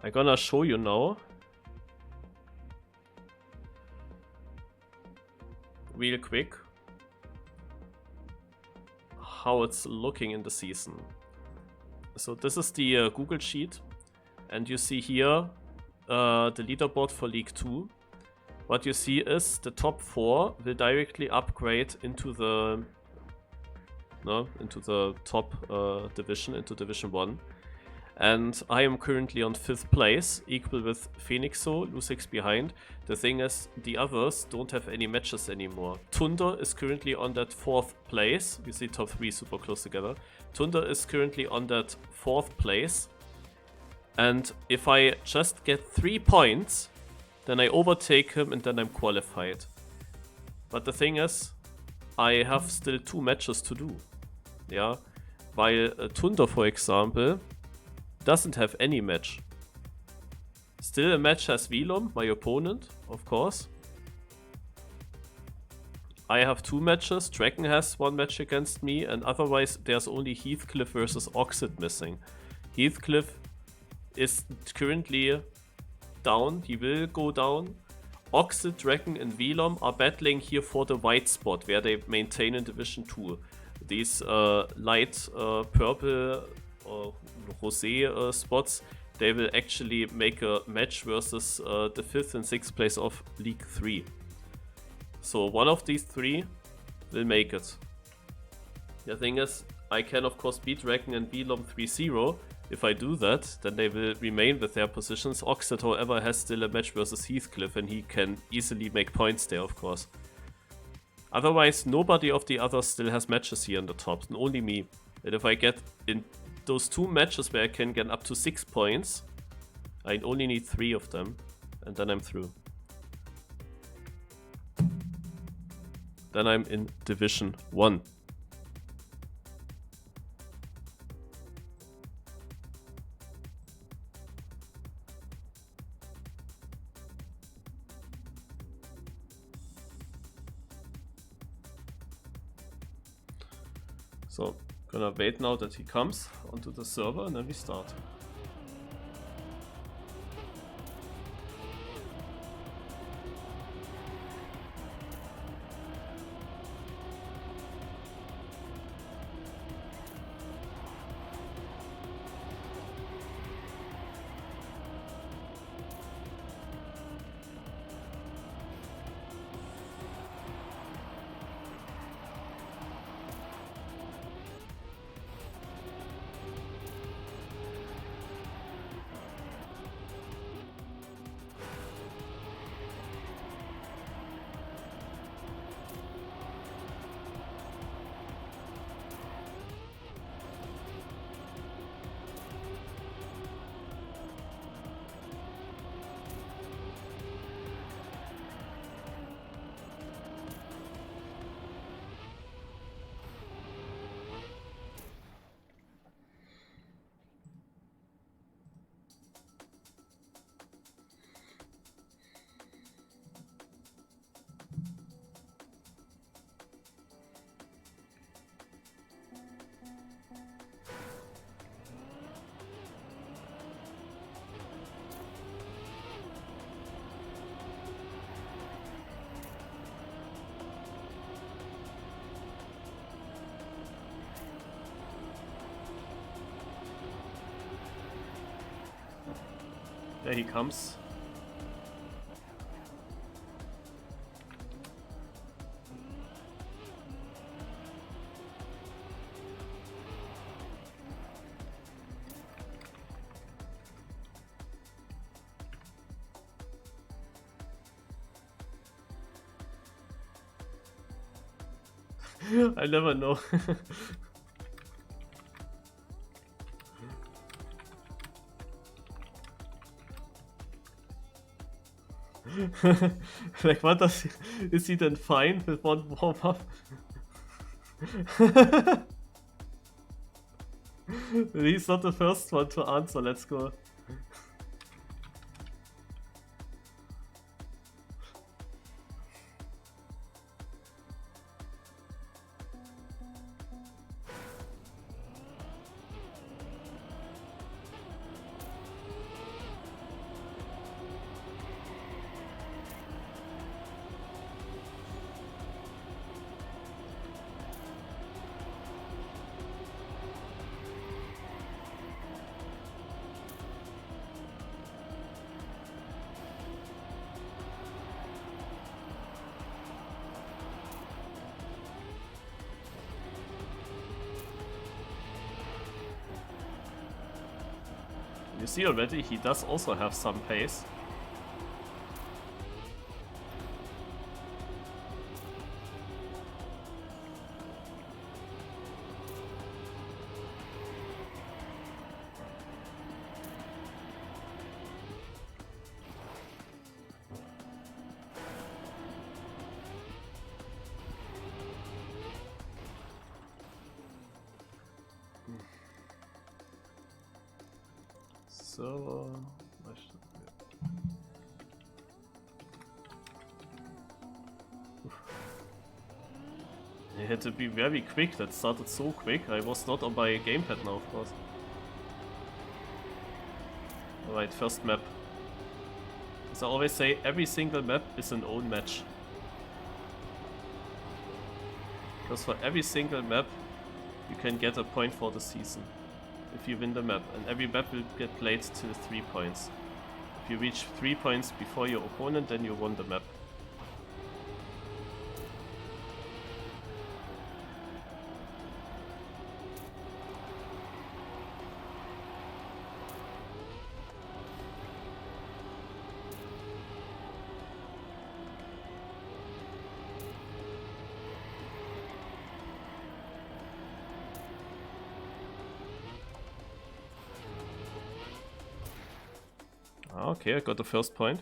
I'm gonna show you now. Real quick. How it's looking in the season. So this is the Google Sheet. And you see here the leaderboard for League 2. What you see is the top 4 will directly upgrade into the top division, into Division 1. And I am currently on 5th place, equal with Phoenixo, Lusix behind. The thing is, the others don't have any matches anymore. Thunder is currently on that 4th place. You see top 3 super close together. Thunder is currently on that 4th place. And if I just get 3 points, then I overtake him and then I'm qualified. But the thing is, I have still 2 matches to do. Yeah, while Thunder, for example, doesn't have any match. Still a match has Viilom, my opponent, of course. I have 2 matches, Dragon has 1 match against me, and otherwise there's only Heathcliff versus Oxid missing. Heathcliff is currently down, he will go down. Oxid, Dragon and Viilom are battling here for the white spot, where they maintain in Division 2. These light purple or rosé spots, they will actually make a match versus the 5th and 6th place of League 3. So one of these 3 will make it. The thing is, I can of course beat Dragon and Viilom 3-0. If I do that, then they will remain with their positions. Oxid, however, has still a match versus Heathcliff, and he can easily make points there, of course. Otherwise, nobody of the others still has matches here in the top, and only me. And if I get in those 2 matches where I can get up to 6 points, I only need 3 of them, and then I'm through. Then I'm in Division 1. So, gonna wait now that he comes onto the server and then we start. There he comes. I never know. Like, what does is he then fine with 1 warm-up? He's not the first one to answer, let's go. You see already, he does also have some pace. So, I had to be very quick. That started so quick. I was not on my gamepad now, of course. Alright, first map. As I always say, every single map is an own match. Because for every single map, you can get a point for the season if you win the map, and every map will get played to 3 points. If you reach 3 points before your opponent, then you won the map. Okay, I got the first point.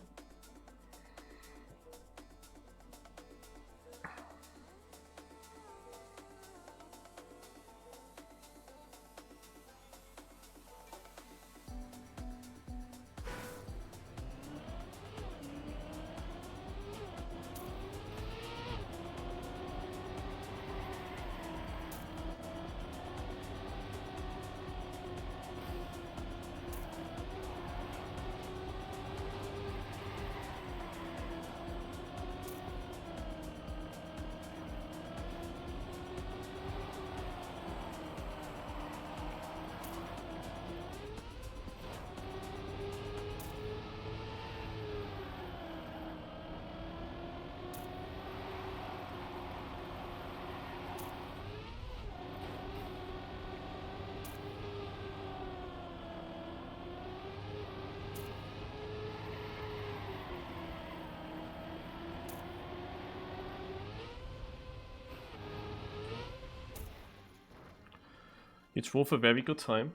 You drove a very good time.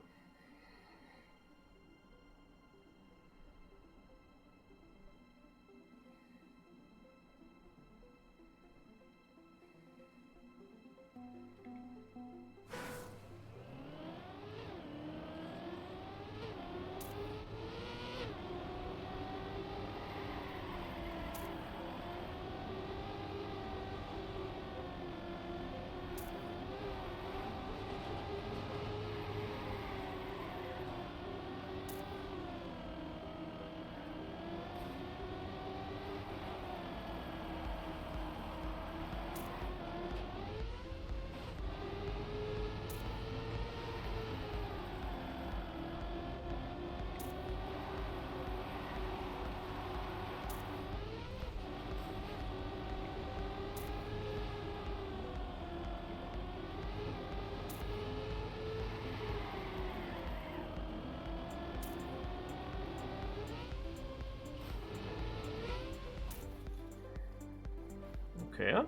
Okay.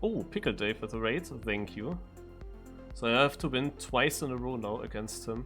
Oh, Pickle Dave with a raid, thank you. So I have to win twice in a row now against him.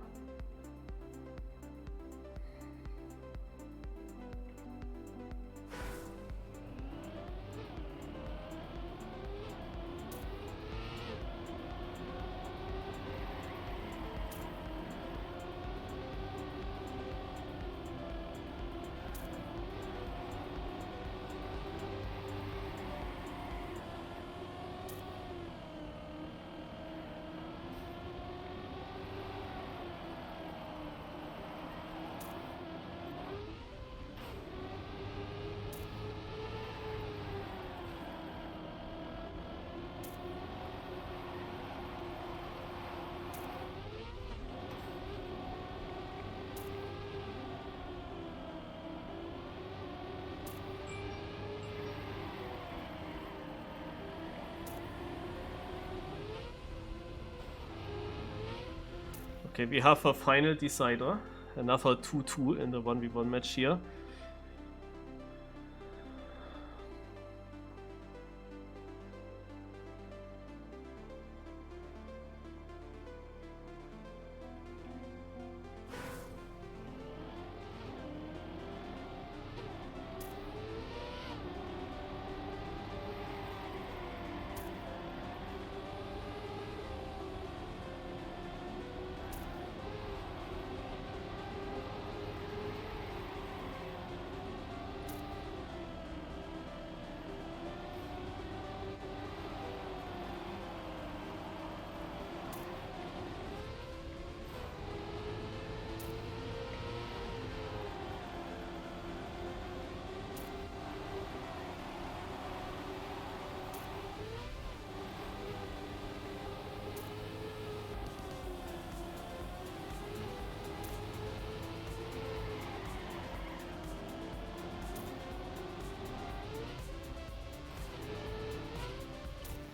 Okay, we have a final decider. Another 2-2 in the 1v1 match here.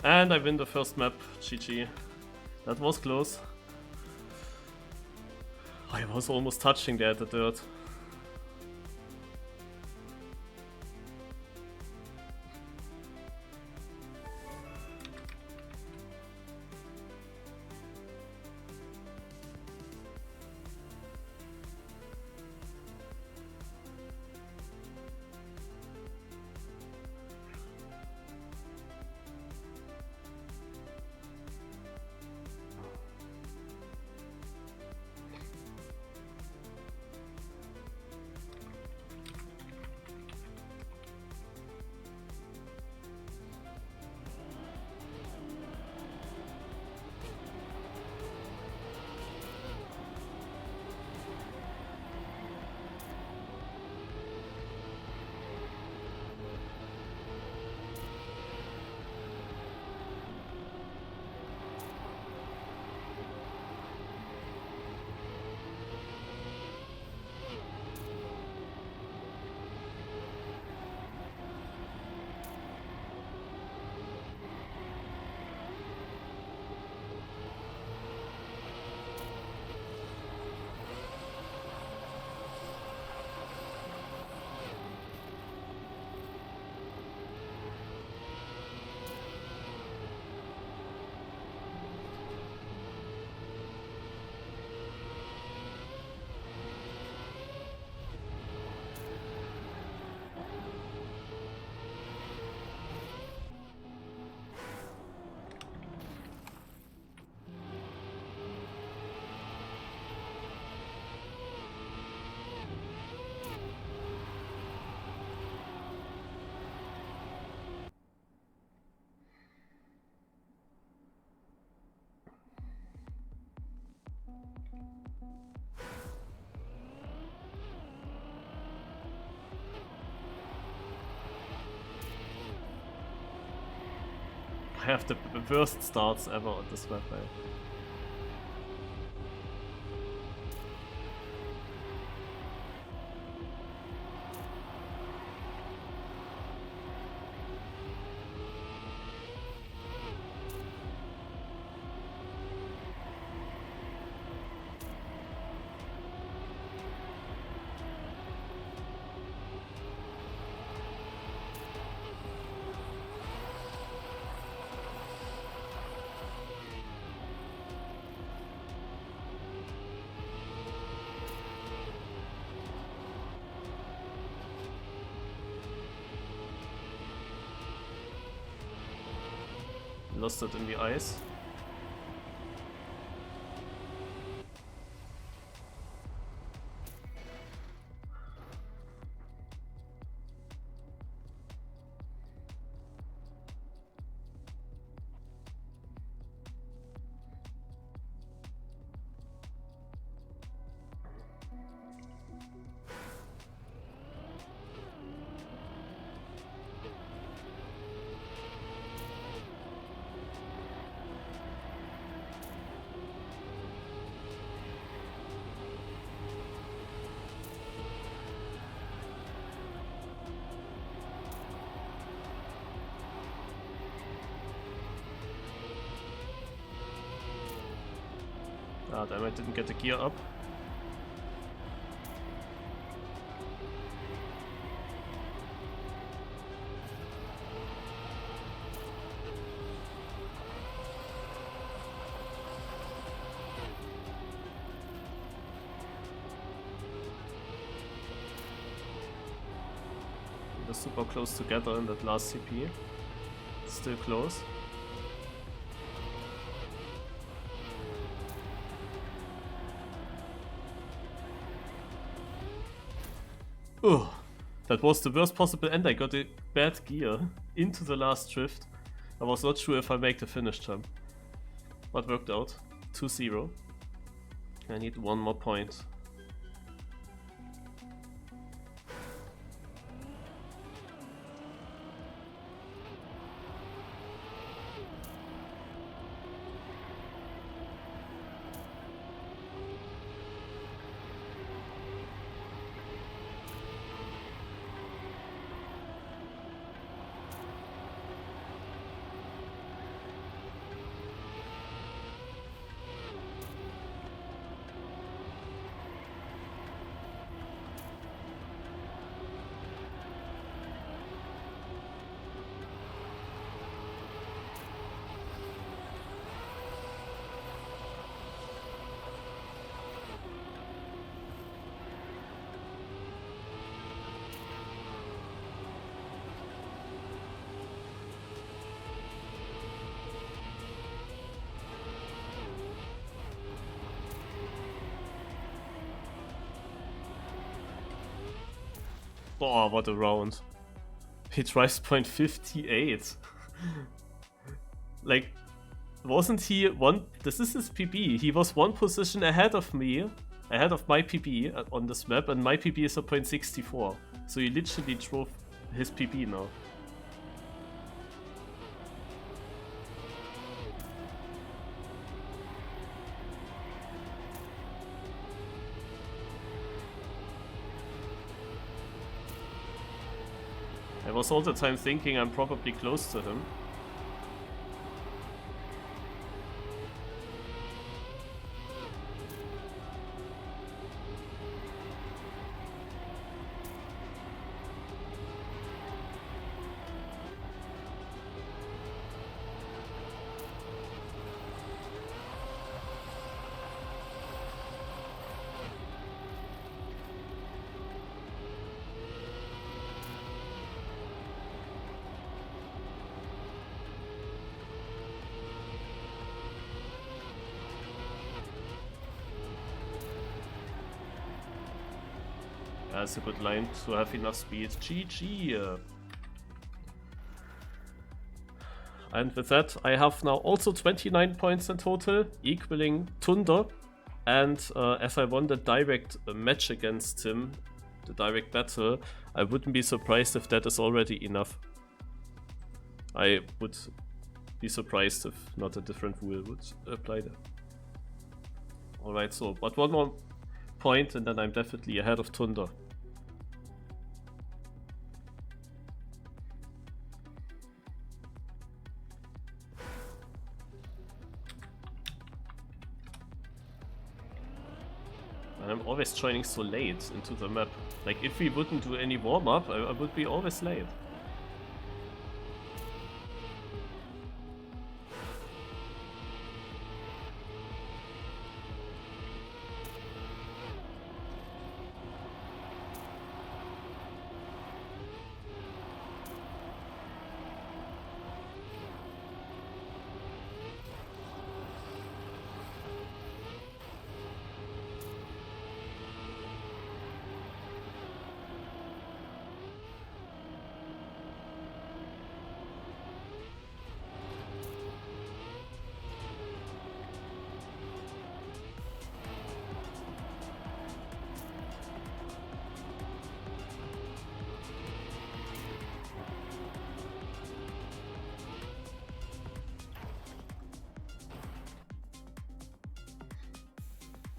And I win the first map, GG. That was close. I was almost touching there at the dirt. I have the worst starts ever on this map. Lost it in the ice. Ah, damn, I didn't get the gear up. We were super close together in that last CP. Still close. Ugh, that was the worst possible end. I got a bad gear into the last drift. I was not sure if I make the finish jump. But worked out. 2-0. I need one more point. Oh, what a round. He drives point 58. Like, wasn't he one... This is his PB. He was one position ahead of me, ahead of my PB on this map, and my PB is a point 64. So he literally drove his PB now. I was all the time thinking I'm probably close to him. That's a good line to have enough speed. GG! And with that, I have now also 29 points in total, equaling Thunder. And as I won the direct match against him, the direct battle, I wouldn't be surprised if that is already enough. I would be surprised if not a different rule would apply there. Alright, so, but one more point and then I'm definitely ahead of Thunder. And I'm always joining so late into the map. Like, if we wouldn't do any warm-up, I would be always late.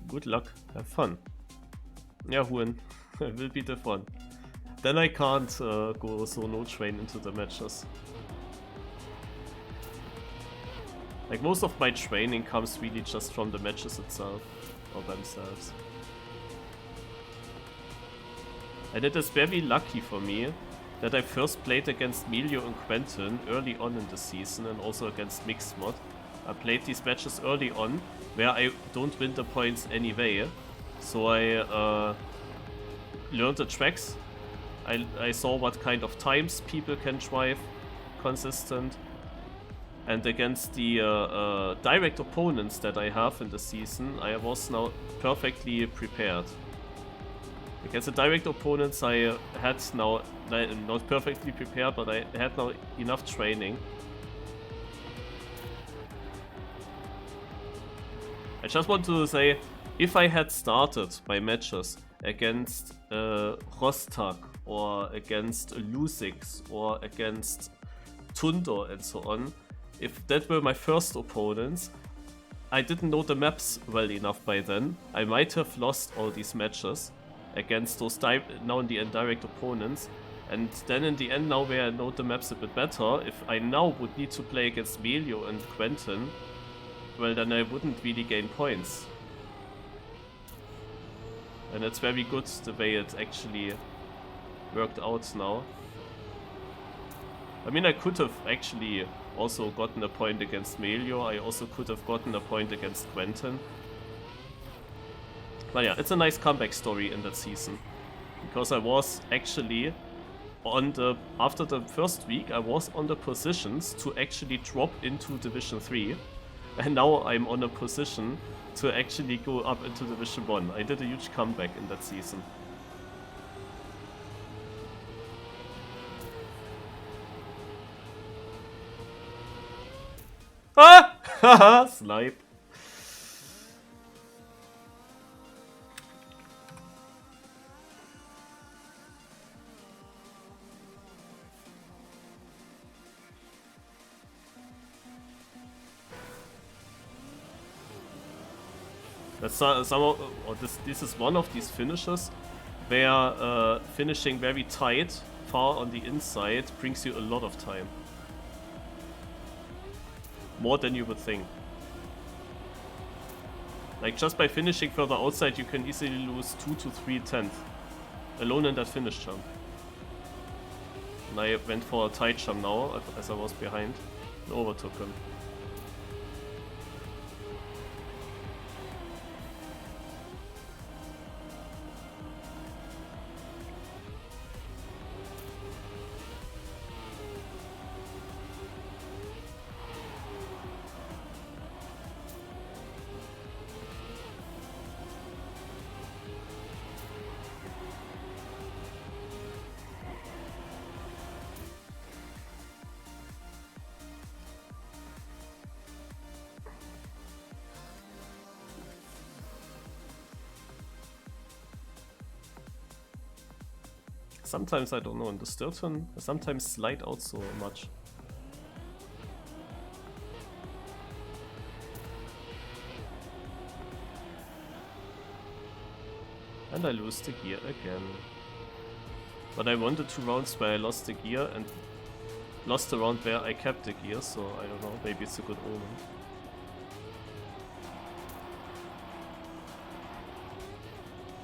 Good luck, have fun. Yeah, win. Will be the fun. Then I can't go so no train into the matches. Like, most of my training comes really just from the matches itself, or themselves. And it is very lucky for me that I first played against Milio and Quentin early on in the season, and also against Mixmod. I played these matches early on, where I don't win the points anyway. So I learned the tracks. I saw what kind of times people can drive consistent. And against the direct opponents that I have in the season, I was now perfectly prepared. Against the direct opponents I had now, not perfectly prepared, but I had now enough training. I just want to say, if I had started my matches against Rostak, or against Lusix, or against Tundor and so on, if that were my first opponents, I didn't know the maps well enough by then. I might have lost all these matches against those now in the end direct opponents. And then in the end, now where I know the maps a bit better, if I now would need to play against Melio and Quentin, well, then I wouldn't really gain points. And it's very good the way it actually worked out now. I mean, I could have actually also gotten a point against Melio. I also could have gotten a point against Quentin. But yeah, it's a nice comeback story in that season. Because I was actually on the... After the first week, I was on the positions to actually drop into Division 3. And now I'm on a position to actually go up into Division 1. I did a huge comeback in that season. Ah! Haha! Snipe. That's this is one of these finishes where finishing very tight, far on the inside, brings you a lot of time. More than you would think. Like, just by finishing further outside, you can easily lose 2 to 3 tenths alone in that finish jump. And I went for a tight jump now, as I was behind, and overtook him. Sometimes, I don't know, in the Stilton, I sometimes slide out so much. And I lose the gear again. But I won the 2 rounds where I lost the gear and lost the round where I kept the gear, so I don't know, maybe it's a good omen.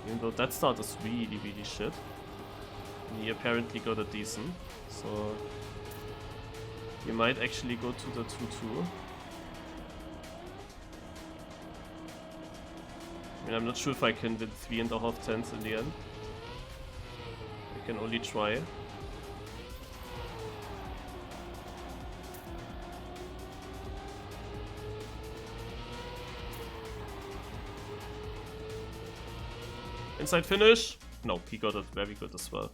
Even though that start is really, really shit. He apparently got a decent, so he might actually go to the 2-2. I mean, I'm not sure if I can win 3.5 tenths in the end. I can only try. Inside finish? No, he got it very good as well.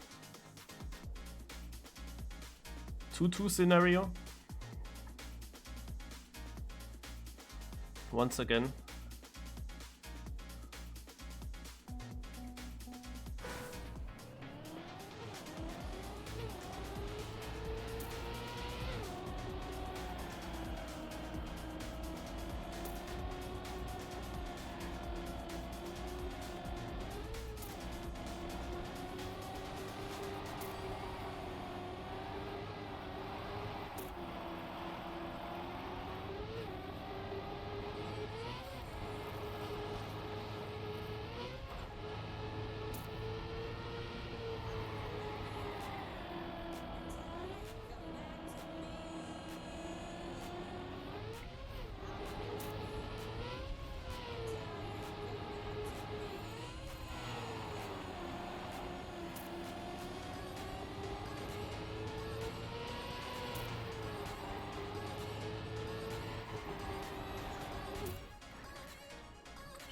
2-2 scenario. Once again.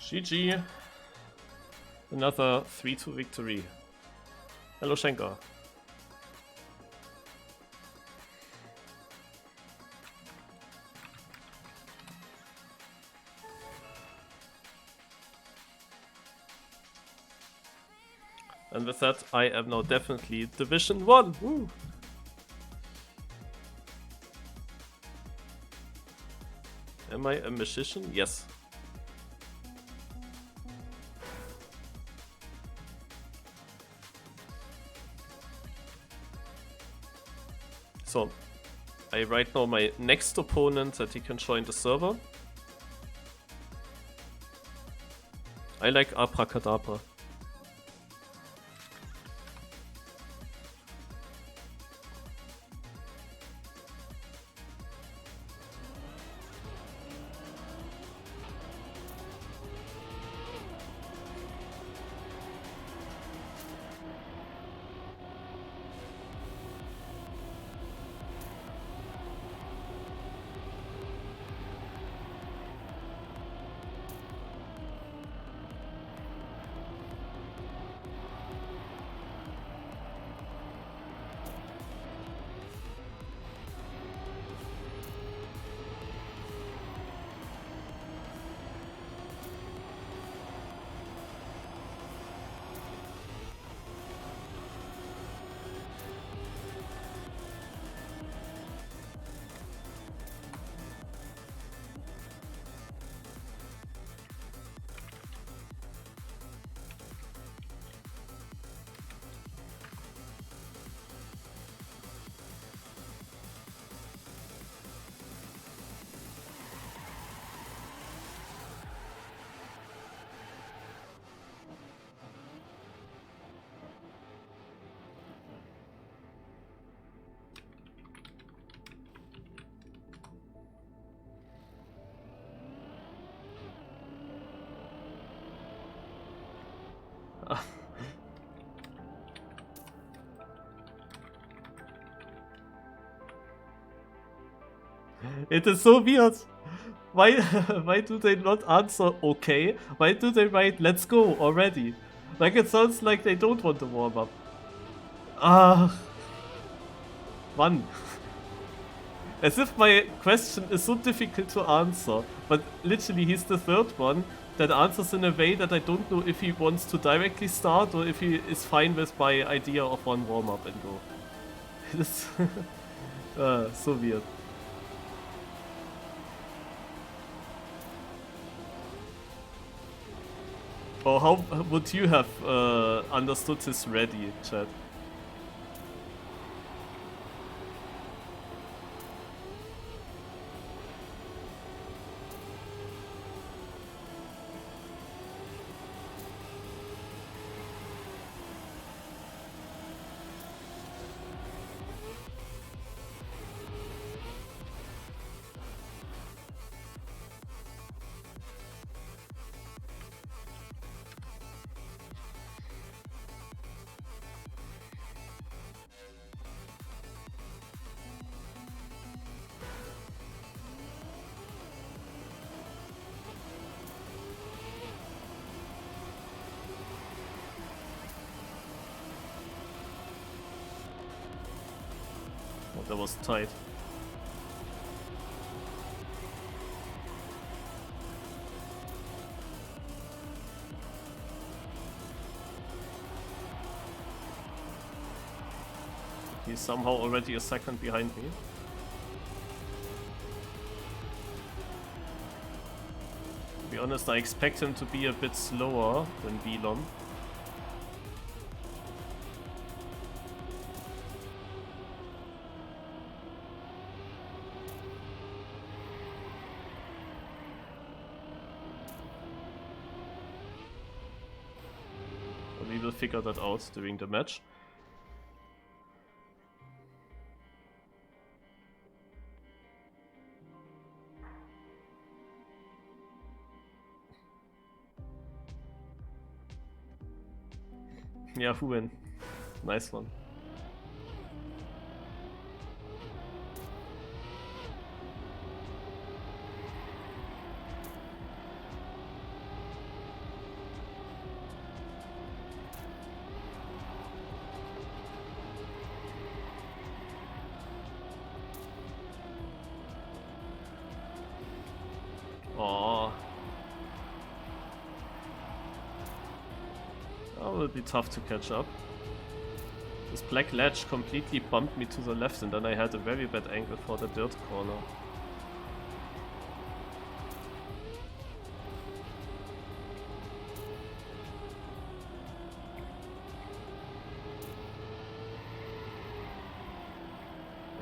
GG. Another 3-2 victory. Hello, Schenker. And with that, I am now definitely Division 1. Woo. Am I a magician? Yes. So, I write now my next opponent that he can join the server. I like Abracadabra. It is so weird. Why why do they not answer okay? Why do they write let's go already? Like it sounds like they don't want to warm up. Ah, one. As if my question is so difficult to answer, but literally he's the third one that answers in a way that I don't know if he wants to directly start or if he is fine with my idea of one warm up and go. It is so weird. Or how would you have understood this ready, chat? Oh, that was tight. He's somehow already a second behind me. To be honest, I expect him to be a bit slower than Viilom. But we will figure that out during the match. Yeah, who win? Nice one. Oh, it'll be tough to catch up. This black ledge completely bumped me to the left, and then I had a very bad angle for the dirt corner.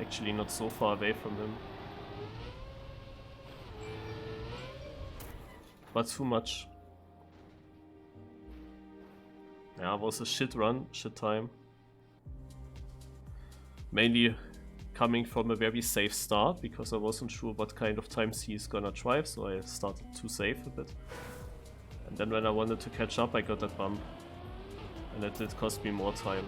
Actually not so far away from him. But too much. Yeah, it was a shit run, shit time. Mainly coming from a very safe start, because I wasn't sure what kind of times he's gonna drive, so I started too safe a bit. And then when I wanted to catch up, I got that bump. And it did cost me more time.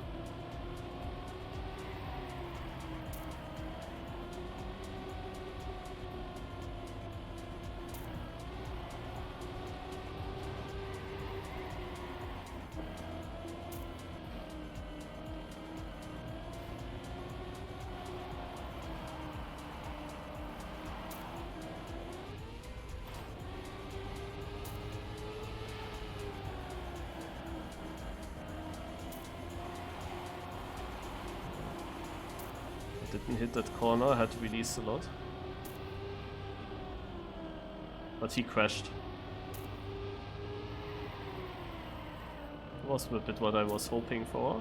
Didn't hit that corner, I had to release a lot. But he crashed. That was a bit what I was hoping for.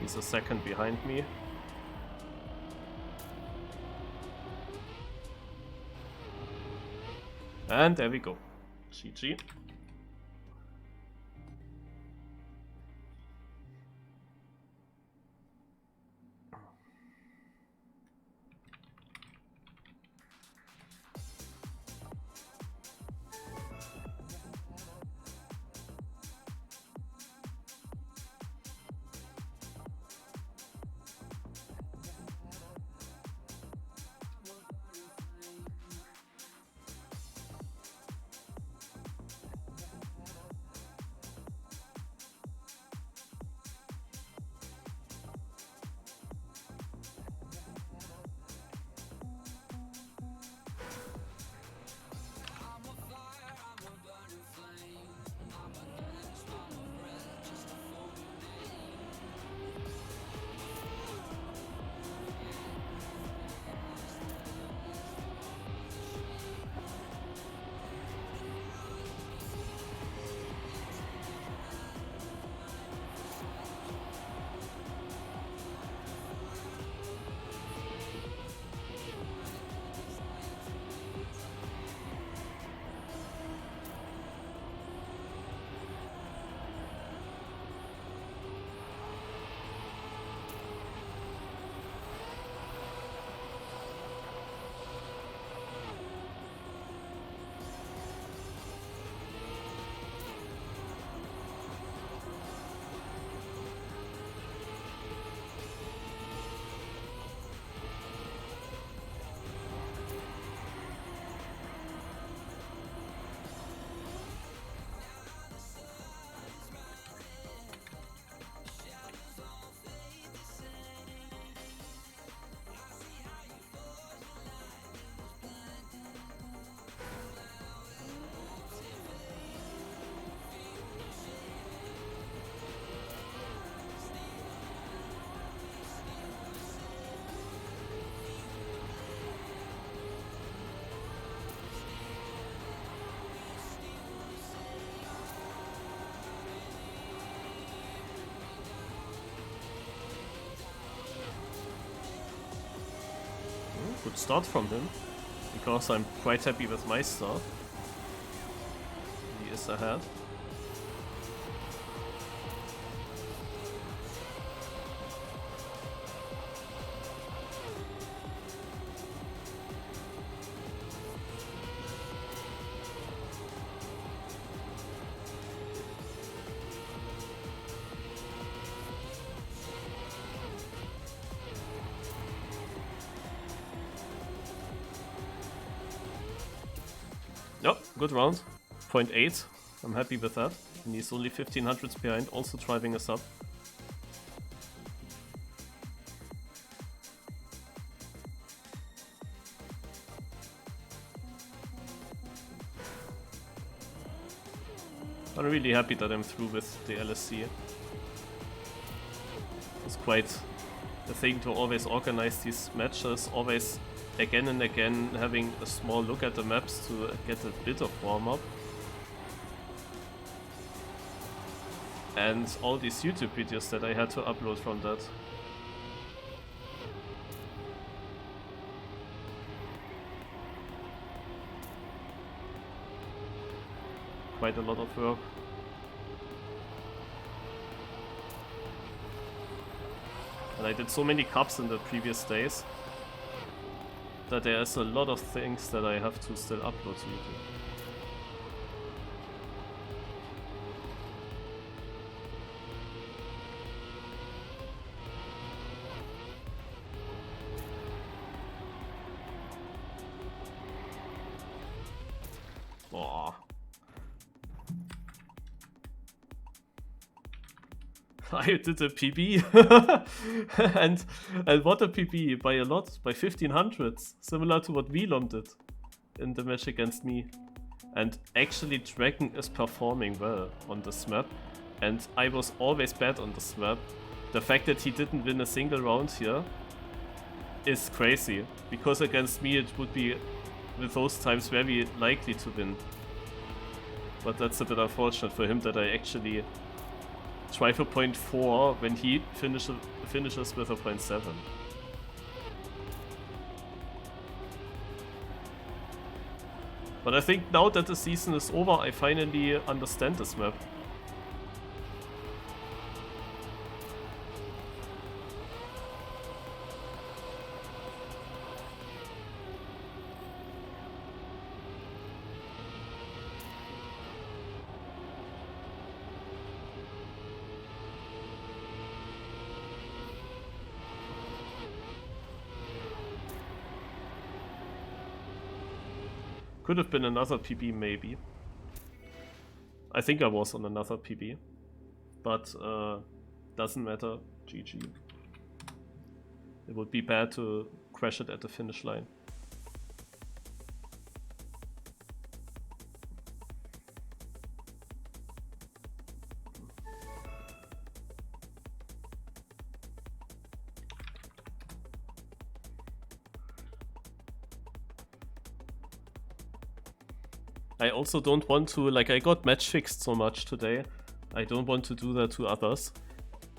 He's a second behind me. And there we go. GG. good start from him, because I'm quite happy with my start. He is ahead. Yep, good round. 0.8. I'm happy with that. And he's only 1500s behind, also driving us up. I'm really happy that I'm through with the LSC. It's quite a thing to always organize these matches, always again and again having a small look at the maps to get a bit of warm-up. And all these YouTube videos that I had to upload from that. Quite a lot of work. And I did so many cups in the previous days that there's a lot of things that I have to still upload to YouTube. Oh. I did a PB and what a PB, by a lot, by 1500s, similar to what Viilom did in the match against me. And actually Dragon is performing well on this map, and I was always bad on this map. The fact that he didn't win a single round here is crazy, because against me it would be with those times very likely to win. But that's a bit unfortunate for him that I actually drive a 0.4 when he finishes with a 0.7. But I think now that the season is over, I finally understand this map. Could have been another PB maybe. I think I was on another PB. But doesn't matter. GG. It would be bad to crash it at the finish line. I also don't want to, like, I got match fixed so much today. I don't want to do that to others.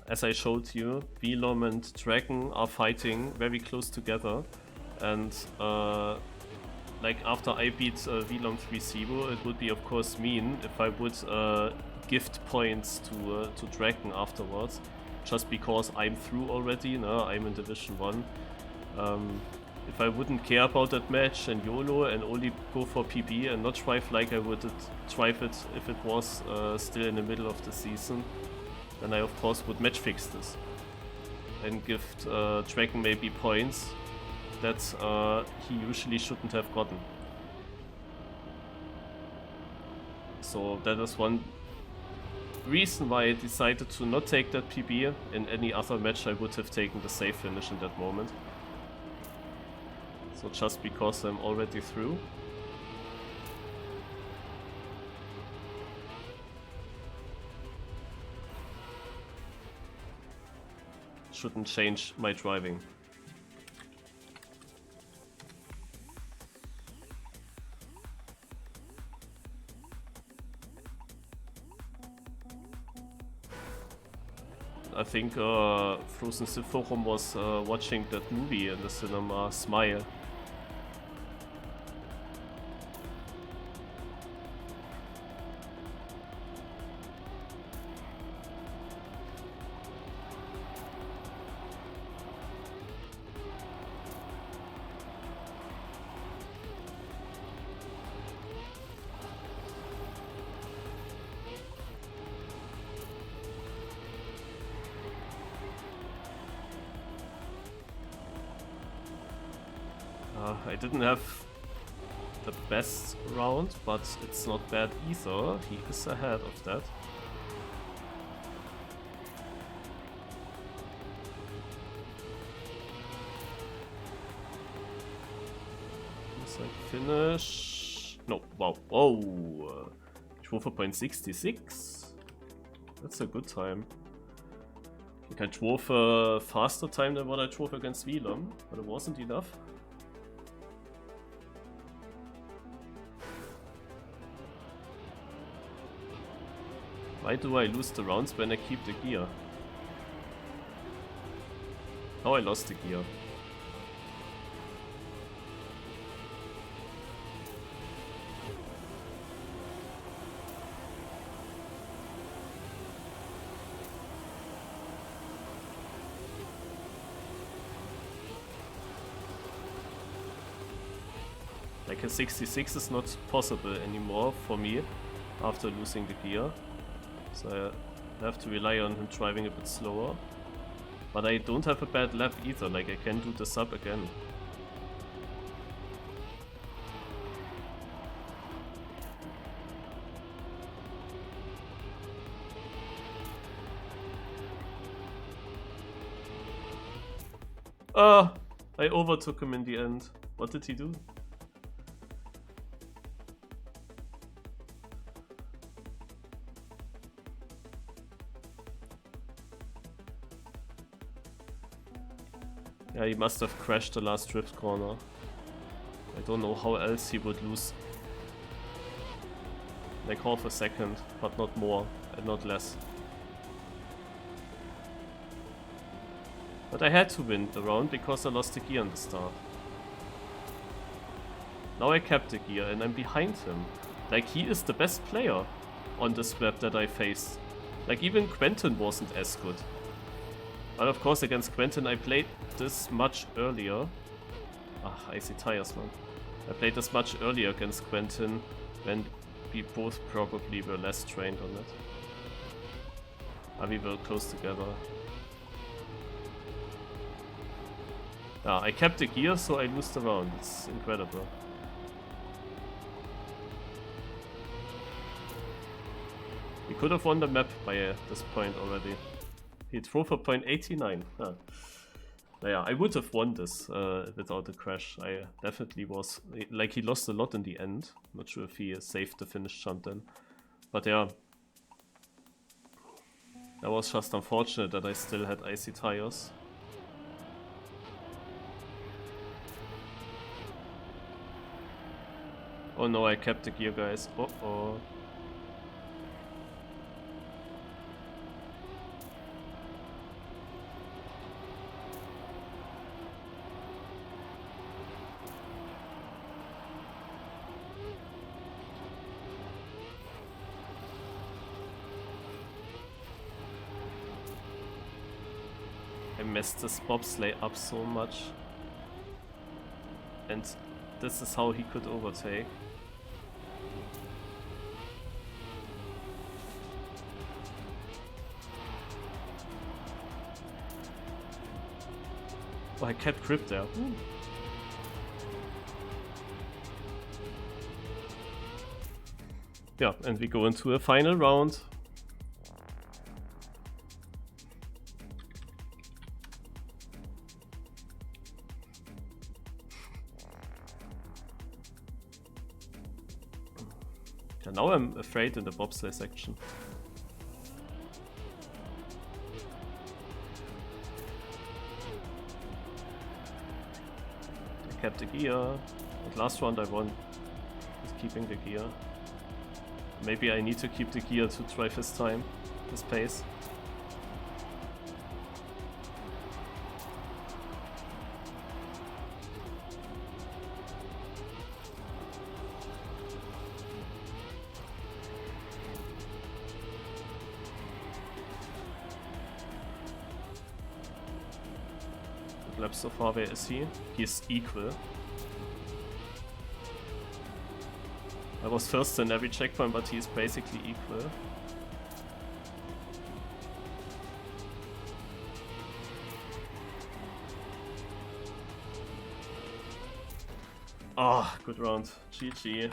As I showed you, Viilom and Dragon are fighting very close together. And like after I beat Viilom 3-0, it would be of course mean if I would gift points to Dragon afterwards. Just because I'm through already, no? I'm in Division 1. If I wouldn't care about that match and YOLO and only go for PB and not drive like I would drive it if it was still in the middle of the season, then I of course would match fix this and give Dragon maybe points that he usually shouldn't have gotten. So that is one reason why I decided to not take that PB. In any other match I would have taken the safe finish in that moment. So just because I'm already through. Shouldn't change my driving. I think Frozen Forum was watching that movie in the cinema, Smile. I didn't have the best round, but it's not bad either. He is ahead of that. Is I finish? No, wow. Oh, drove for 0.66. That's a good time. I think I drove a faster time than what I drove against Viilom, but it wasn't enough. Why do I lose the rounds when I keep the gear? Oh, I lost the gear. Like a 66 is not possible anymore for me after losing the gear. So I have to rely on him driving a bit slower. But I don't have a bad lap either, like I can do the sub again. I overtook him in the end. What did he do? Yeah, he must have crashed the last drift corner. I don't know how else he would lose. Like half a second, but not more and not less. But I had to win the round because I lost the gear in the start. Now I kept the gear and I'm behind him. Like, he is the best player on this map that I faced. Like, even Quentin wasn't as good. But of course against Quentin I played this much earlier. Ah, icy tires, man. I played this much earlier against Quentin when we both probably were less trained on it. And we were close together. Yeah, I kept the gear so I lose the round. It's incredible. We could have won the map by this point already. He drove for 0.89. Huh. Yeah, I would have won this without the crash. I definitely was. Like, he lost a lot in the end. Not sure if he saved the finish jump then. But yeah. That was just unfortunate that I still had icy tires. Oh no, I kept the gear, guys. Uh-oh. I messed this bobsleigh up so much. And this is how he could overtake. Oh, I kept grip there. Ooh. Yeah, and we go into a final round. And now I'm afraid in the bobsleigh section. I kept the gear. And last round I won with keeping the gear. Maybe I need to keep the gear to drive his time, his pace. Lap so far, where is he? He is equal. I was first in every checkpoint, but he is basically equal. Oh, good round. GG.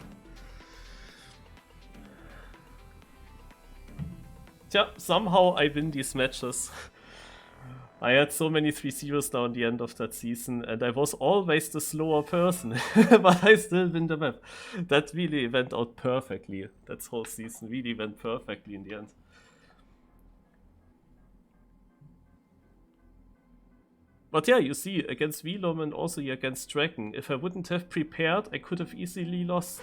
Yeah, somehow I win these matches. I had so many 3-0s down the end of that season, and I was always the slower person, but I still win the map. That really went out perfectly. That whole season really went perfectly in the end. But yeah, you see, against Viilom and also against Dragon, if I wouldn't have prepared, I could have easily lost.